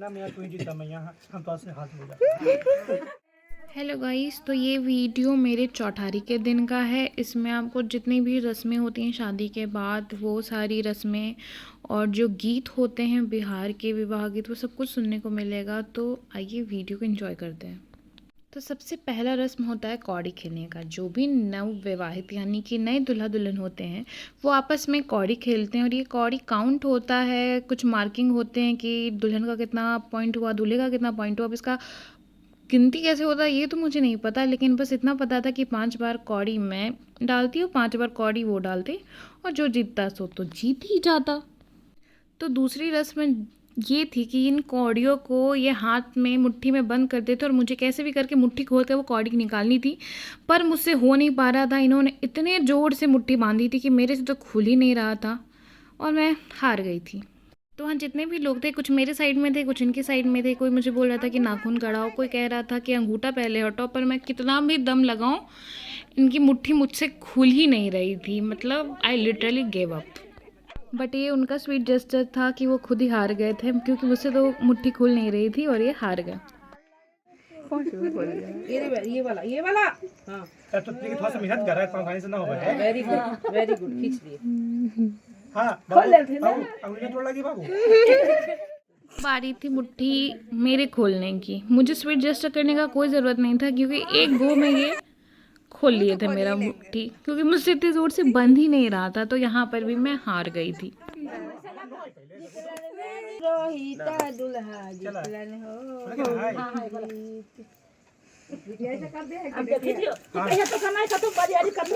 ना मैं तू ही जीता मैं यहाँ हम तो से हाथ हो जाते। हेलो गाइस, तो ये वीडियो मेरे चौठारी के दिन का है। इसमें आपको जितनी भी रस्में होती हैं शादी के बाद, वो सारी रस्में और जो गीत होते हैं बिहार के विवाह गीत, वो सब कुछ सुनने को मिलेगा। तो आइए वीडियो को एंजॉय करते हैं। तो सबसे पहला रस्म होता है कौड़ी खेलने का। जो भी नव विवाहित यानी कि नए दूल्हा दुल्हन होते हैं वो आपस में कौड़ी खेलते हैं, और ये कौड़ी काउंट होता है। कुछ मार्किंग होते हैं कि दुल्हन का कितना पॉइंट हुआ, दूल्हे का कितना पॉइंट हुआ। अब इसका गिनती कैसे होता है ये तो मुझे नहीं पता, लेकिन बस इतना पता था कि 5 बार कौड़ी मैं डालती हूँ, 5 बार कौड़ी वो डालते, और जो जीतता सो तो जीत ही जाता। तो दूसरी रस्म ये थी कि इन कौड़ियों को ये हाथ में मुट्ठी में बंद कर देते, और मुझे कैसे भी करके मुट्ठी खोल के वो कौड़ी निकालनी थी, पर मुझसे हो नहीं पा रहा था। इन्होंने इतने ज़ोर से मुट्ठी बांधी थी कि मेरे से तो खुल ही नहीं रहा था, और मैं हार गई थी। तो वहाँ जितने भी लोग थे, कुछ मेरे साइड में थे, कुछ इनके साइड में थे। कोई मुझे बोल रहा था कि नाखून गड़ाओ, कोई कह रहा था कि अंगूठा पहले हटाओ, पर मैं कितना भी दम लगाऊं इनकी मुट्ठी मुझसे खुल ही नहीं रही थी। मतलब I literally gave up. But ये उनका स्वीट जेस्चर था कि वो खुद ही हार गए थे, क्योंकि मुझसे तो मुट्ठी खुल नहीं रही थी और ये हार गए। ये वाला हाँ तो थोड़ा सा मेहनत कर रहा है, आसानी से ना होगा है। वेरी गुड खींच लिए। हाँ बाबू अंगुलियां तोड़ लगी बाबू। बारी थी मुट्ठी मेरे खोलने की। मुझे स्वीट जेस्चर करने का कोई ज़रूरत नहीं था, क्योंकि एक गो में ये खोल लिए थे मेरा मुट्ठी, क्योंकि मुझसे इतनी ज़ोर से बंद ही नहीं रहा था। तो यहाँ पर भी मैं हार गई थी। रोहिता दुल्हा जितलन हो ऐसा कर दे अब देखियो ये तो कमाई का तो बरियारी कर दो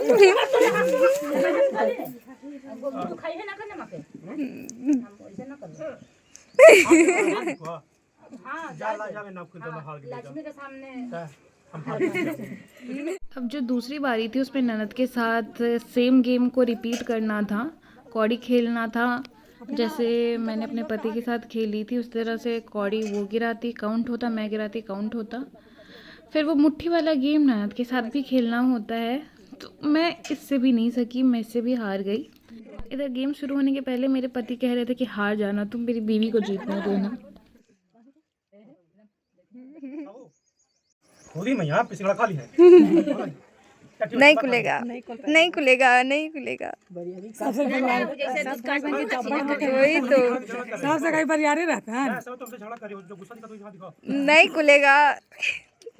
तू खाई है ना करने मके हम ऐसे ना कर हां जा मैं नाप के हार गई लक्ष्मी के सामने हम हार गए। अब जो दूसरी बारी थी उसमें ननद के साथ सेम गेम को रिपीट करना था, कौड़ी खेलना था। जैसे मैंने अपने पति के साथ खेली थी उस तरह से कौड़ी वो गिराती काउंट होता, मैं गिराती काउंट होता। फिर वो मुट्ठी वाला गेम ननद के साथ भी खेलना होता है। तो मैं इससे भी नहीं सकी, मैं इससे भी हार गई। इधर गेम शुरू होने के पहले मेरे पति कह रहे थे कि हार जाना, तुम मेरी बीवी को जीतने देना। खुदी मैं यहाँ पिछला खाली है। नहीं खुलेगा, नहीं खुलेगा, नहीं खुलेगा। वही तो साफ सफाई पर यारी रहता है। नहीं खुलेगा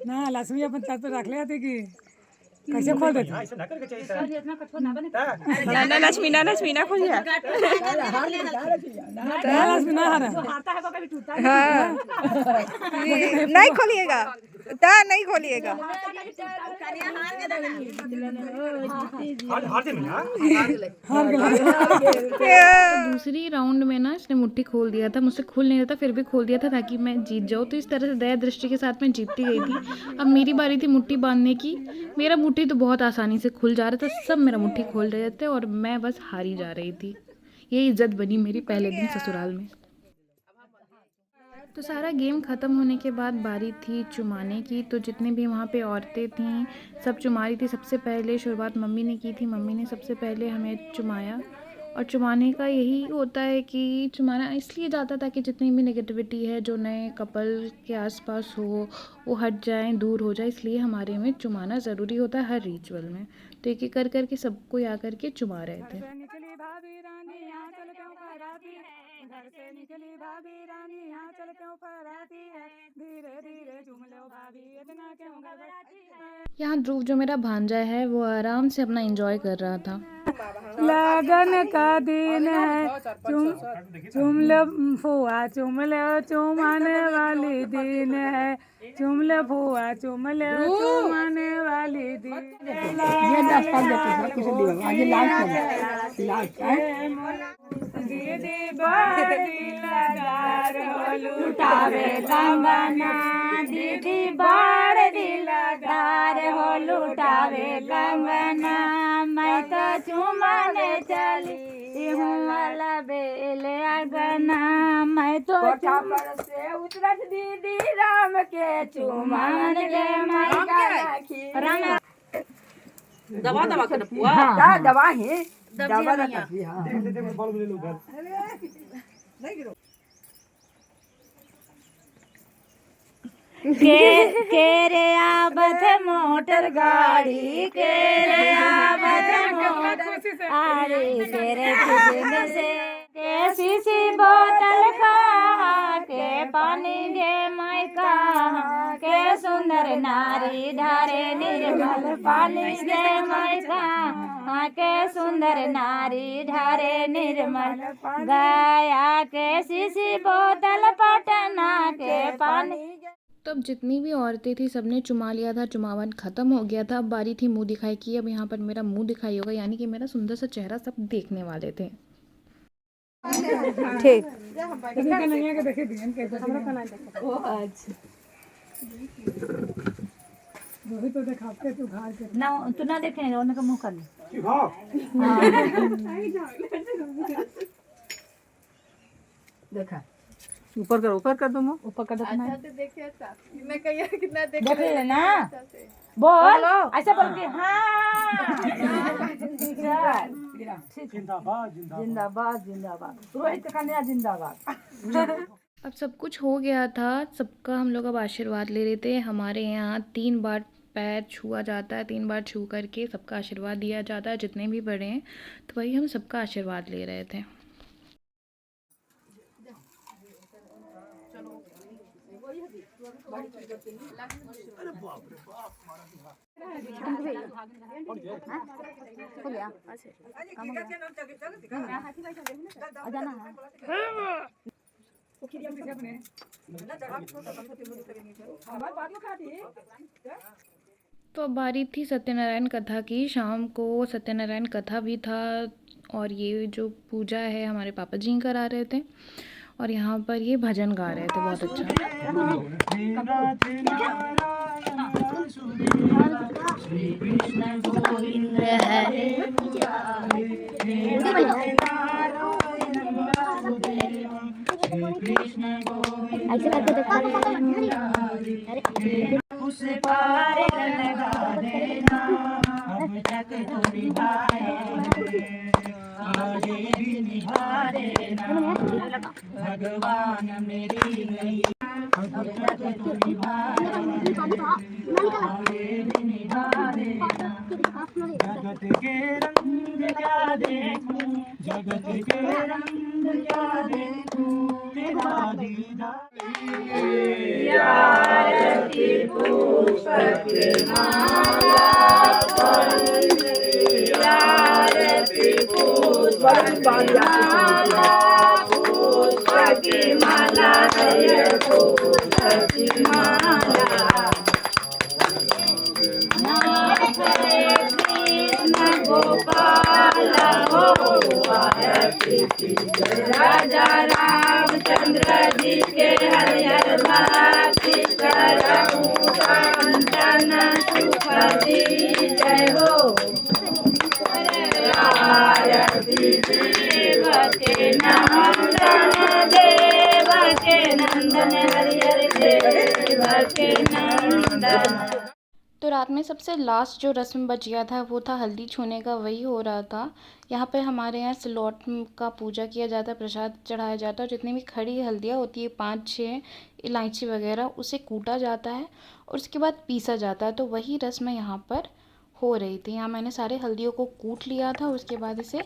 ना। लक्ष्मी अपन छत पे रख ले आती कि कैसे खोल देती। ना लक्ष्मी ना खोलिए। लक्ष्मी ना हारा। हाँ नहीं खोलिएगा, नहीं खोलिएगा। दूसरी राउंड में ना इसने मुट्ठी खोल दिया था, मुझसे खुल नहीं रहा था, फिर भी खोल दिया था ताकि मैं जीत जाऊँ। तो इस तरह से दया दृष्टि के साथ मैं जीतती गई थी। अब मेरी बारी थी मुट्ठी बांधने की। मेरा मुट्ठी तो बहुत आसानी से खुल जा रहा था, सब मेरा मुट्ठी खोल रहे थे और मैं बस हारी जा रही थी। ये इज्जत बनी मेरी पहले दिन ससुराल में। तो सारा गेम ख़त्म होने के बाद बारी थी चुमाने की। तो जितने भी वहाँ पे औरतें थीं सब चुमा रही थी। सबसे पहले शुरुआत मम्मी ने की थी। मम्मी ने सबसे पहले हमें चुमाया, और चुमाने का यही होता है कि चुमाना इसलिए जाता था कि जितनी भी नेगेटिविटी है जो नए कपल के आसपास हो वो हट जाए, दूर हो जाए। इसलिए हमारे में चुमाना ज़रूरी होता है हर रिचुअल में। तो एक एक कर करके सबको आ करके चुमा रहे थे। घर से निकली भाभी रानी यहाँ चल क्यों पराती है, धीरे धीरे चूम लो भाभी इतना क्यों घबराती है। यहाँ ध्रुव जो मेरा भांजा है वो आराम से अपना एंजॉय कर रहा था। लगन का दिन है चुम लो फुआ चुम लो चुमाने वाली दिन है, चुम लो फुआ चुम लो चुमाने वाली दिन। दीदी बड़ी लगार हो लुटावे लंगना, दीदी बड़ी लगार हो लुटावे लंगना। मैं तो चुमाने चली हूँ वाला बेल अगना, मैं तो छप्पर से उतरत दीदी राम के चुमान के माई दवा दवा कर पुआ दवा है दवा के रे आवत मोटर गाड़ी के रे आवत मोटर गाड़ी के रे फिटिंग से के शीशी बोतल का के पानी गे मैं का के सुंदर नारी ढारे निर्मल पानी गे मैं का के सुंदर नारी ढारे निर्मल गया के शीशी बोतल पटना के पानी। तो अब जितनी भी औरतें थी सबने चुमा लिया था, चुमावन ख़त्म हो गया था। अब बारी थी मुंह दिखाई की। अब यहाँ पर मेरा मुंह दिखाई होगा, यानी कि मेरा सुंदर सा चेहरा सब देखने वाले थे। ठीक ना तू ना देखे उनका मुंह कर देखा ऊपर कर दूँ ऊपर कर देख ले ना बोल ऐसा बोल के हाँ जिंदाबाद जिंदाबाद जिंदाबाद रोहित कन्या जिंदाबाद। अब सब कुछ हो गया था, सबका हम लोग अब आशीर्वाद ले रहे थे। हमारे यहाँ 3 बार पैर छुआ जाता है, 3 बार छू करके सबका आशीर्वाद दिया जाता है, जितने भी बड़े हैं। तो वही हम सबका आशीर्वाद ले रहे थे। तो बारी थी सत्यनारायण कथा की। शाम को सत्यनारायण कथा भी था और ये जो पूजा है हमारे पापा जी करा रहे थे और यहाँ पर ये भजन गा रहे थे बहुत अच्छा। उस पार लगा देना अब तक तो आगे भी निभा देना भगवान मेरी नहीं अब तक तो निभा आगे भी निभा देना। जगत के रंग क्या देखूं जगत के रंग क्या देखूं तेरा दीदार राजा रामचंद्र जी के हरिहर भक्ति करऊं कंचन सुख दी जय हो आरती देव के नंदन देव के नंदन हरिहर देव के नंदन। तो रात में सबसे लास्ट जो रस्म बच गया था वो था हल्दी छूने का। वही हो रहा था। यहाँ पे हमारे यहाँ सिलौट का पूजा किया जाता है, प्रसाद चढ़ाया जाता है। जितनी भी खड़ी हल्दियाँ होती है 5-6 इलायची वगैरह, उसे कूटा जाता है और उसके बाद पीसा जाता है। तो वही रस्म यहाँ पर हो रही थी। यहाँ मैंने सारे हल्दियों को कूट लिया था, उसके बाद इसे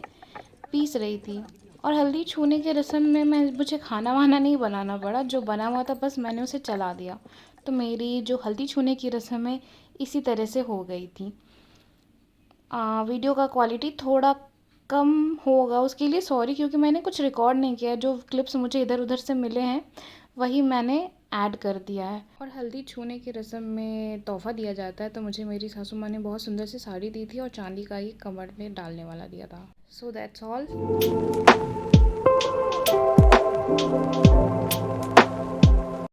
पीस रही थी। और हल्दी छूने के रस्म में मुझे खाना वाना नहीं बनाना पड़ा, जो बना हुआ था बस मैंने उसे चला दिया। तो मेरी जो हल्दी छूने की रस्म है इसी तरह से हो गई थी। वीडियो का क्वालिटी थोड़ा कम होगा, उसके लिए सॉरी, क्योंकि मैंने कुछ रिकॉर्ड नहीं किया। जो क्लिप्स मुझे इधर उधर से मिले हैं वही मैंने ऐड कर दिया है। और हल्दी छूने की रस्म में तोहफ़ा दिया जाता है, तो मुझे मेरी सासू माँ ने बहुत सुंदर सी साड़ी दी थी और चांदी का ही कमर में डालने वाला दिया था। So that's all.